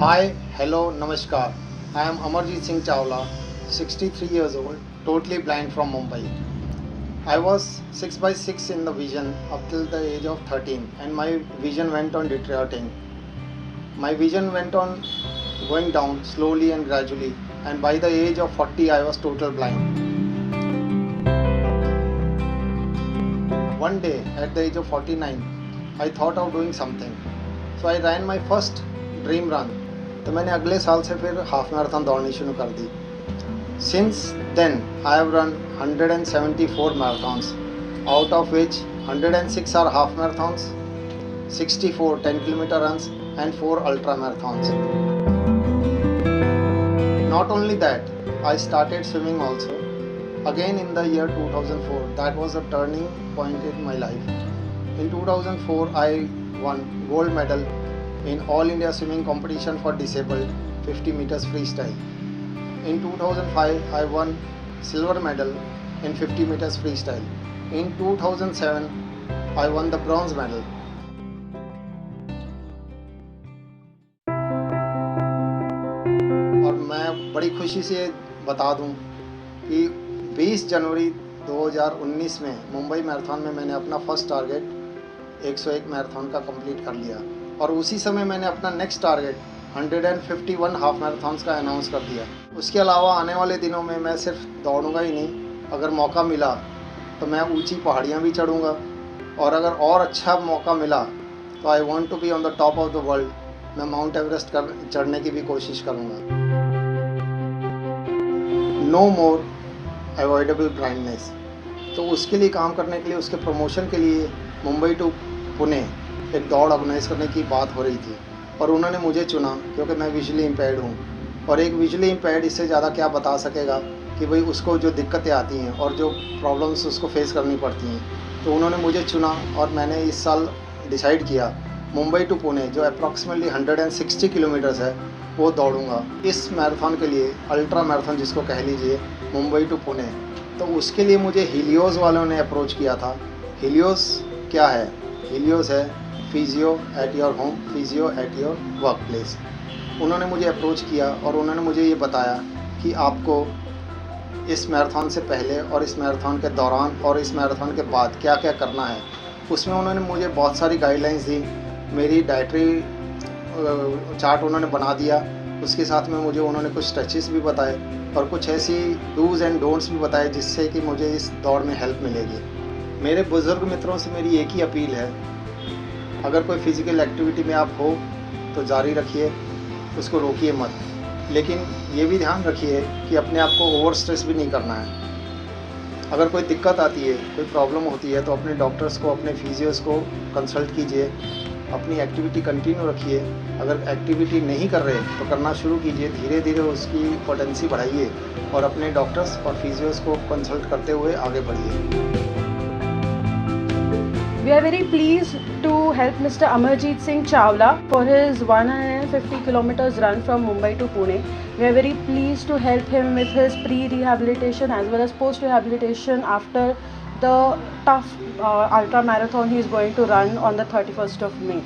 Hi, hello, namaskar. I am Amarjeet Singh Chawla, 63 years old, totally blind from Mumbai. I was 6 by 6 in the vision up till the age of 13 and my vision went on deteriorating. My vision went on going down slowly and gradually, and by the age of 40 I was total blind. One day at the age of 49 I thought of doing something. So I ran my first dream run. तो मैंने अगले साल से फिर half marathon दौड़नी शुरू कर दी. Since then I have run 174 marathons, out of which 106 are half marathons, 64 10 kilometre runs and 4 ultra marathons. Not only that, I started swimming also. Again in the year 2004, that was a turning point in my life. In 2004, I won gold medal in All India Swimming Competition for Disabled 50 meters freestyle. In 2005, I won silver medal in 50 meters freestyle. In 2007, I won the bronze medal. और मैं बड़ी खुशी से बता दूं कि 20 जनवरी 2019 में Mumbai marathon में मैंने अपना फर्स्ट टारगेट 101 मैराथन का कंप्लीट कर लिया, और उसी समय मैंने अपना नेक्स्ट टारगेट 151 हाफ मैराथन्स का अनाउंस कर दिया. उसके अलावा आने वाले दिनों में मैं सिर्फ दौड़ूंगा ही नहीं, अगर मौका मिला तो मैं ऊंची पहाड़ियां भी चढ़ूंगा, और अगर और अच्छा मौका मिला तो I want to be on the top of the world. मैं माउंट एवरेस्ट चढ़ने की भी कोशिश करूंगा. No more avoidable blindness. तो उसके लिए काम करने के लिए, उसके प्रमोशन के लिए मुंबई टू पुणे एक दौड़ ऑर्गेनाइज़ करने की बात हो रही थी, और उन्होंने मुझे चुना क्योंकि मैं विजुअली इम्पेयर्ड हूँ. और एक विजुअली इम्पेयर्ड इससे ज़्यादा क्या बता सकेगा कि भाई उसको जो दिक्कतें आती हैं और जो प्रॉब्लम्स उसको फेस करनी पड़ती हैं. तो उन्होंने मुझे चुना और मैंने इस साल डिसाइड किया मुंबई टू पुणे, जो अप्रॉक्सीमेटली 160 किलोमीटर्स है, वो दौड़ूंगा. इस मैराथन के लिए, अल्ट्रा मैराथन जिसको कह लीजिए, मुंबई टू पुणे. तो उसके लिए मुझे हीलियोस वालों ने अप्रोच किया था. हीलियोस क्या है? हीलियोस है physio at your home, physio at your work place. उन्होंने मुझे अप्रोच किया और उन्होंने मुझे ये बताया कि आपको इस मैराथन से पहले और इस मैराथन के दौरान और इस मैराथन के बाद क्या क्या करना है. उसमें उन्होंने मुझे बहुत सारी गाइडलाइंस दी. मेरी डाइटरी चार्ट उन्होंने बना दिया. उसके साथ में मुझे उन्होंने कुछ टचेस भी बताए और कुछ ऐसी डूज़ एंड डोंट्स भी बताए जिससे कि मुझे इस दौड़ में हेल्प मिलेगी. मेरे बुज़ुर्ग मित्रों से मेरी एक ही अपील है, अगर कोई फ़िज़िकल एक्टिविटी में आप हो तो जारी रखिए, उसको रोकिए मत. लेकिन ये भी ध्यान रखिए कि अपने आप को ओवर स्ट्रेस भी नहीं करना है. अगर कोई दिक्कत आती है, कोई प्रॉब्लम होती है, तो अपने डॉक्टर्स को, अपने फिजियोस को कंसल्ट कीजिए. अपनी एक्टिविटी कंटिन्यू रखिए. अगर एक्टिविटी नहीं कर रहे तो करना शुरू कीजिए. धीरे धीरे उसकी पोटेंसी बढ़ाइए और अपने डॉक्टर्स और फिजियोस को कंसल्ट करते हुए आगे बढ़िए. We are very pleased to help Mr. Amarjeet Singh Chawla for his 150 kilometers run from Mumbai to Pune. We are very pleased to help him with his pre-rehabilitation as well as post-rehabilitation after the tough ultra marathon he is going to run on the 31st of May.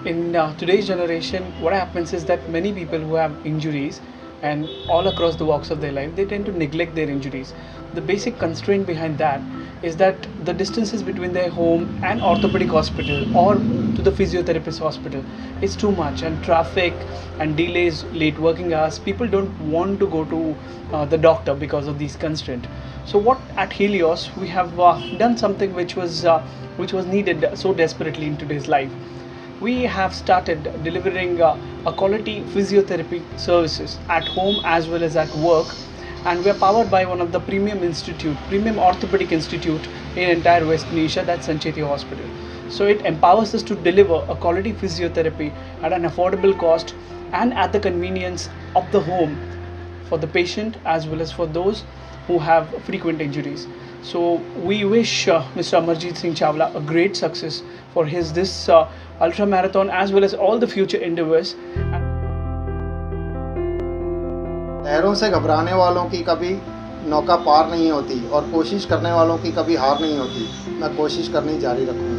In today's generation, what happens is that many people who have injuries and all across the walks of their life, they tend to neglect their injuries. The basic constraint behind that is that the distances between their home and orthopedic hospital or to the physiotherapist hospital is too much, and traffic and delays, late working hours, people don't want to go to the doctor because of these constraints. So what at Helios we have done something which was needed so desperately in today's life. We have started delivering a quality physiotherapy services at home as well as at work, and we are powered by one of the premium orthopedic institute in entire West Asia, that's Sancheti Hospital. So it empowers us to deliver a quality physiotherapy at an affordable cost and at the convenience of the home for the patient as well as for those who have frequent injuries. So we wish Mr. Amarjeet Singh Chawla a great success for this ultra marathon as well as all the future endeavors. लहरों से घबराने वालों की कभी नौका पार नहीं होती और कोशिश करने वालों की कभी हार नहीं होती. मैं कोशिश करनी जारी रखूँगा.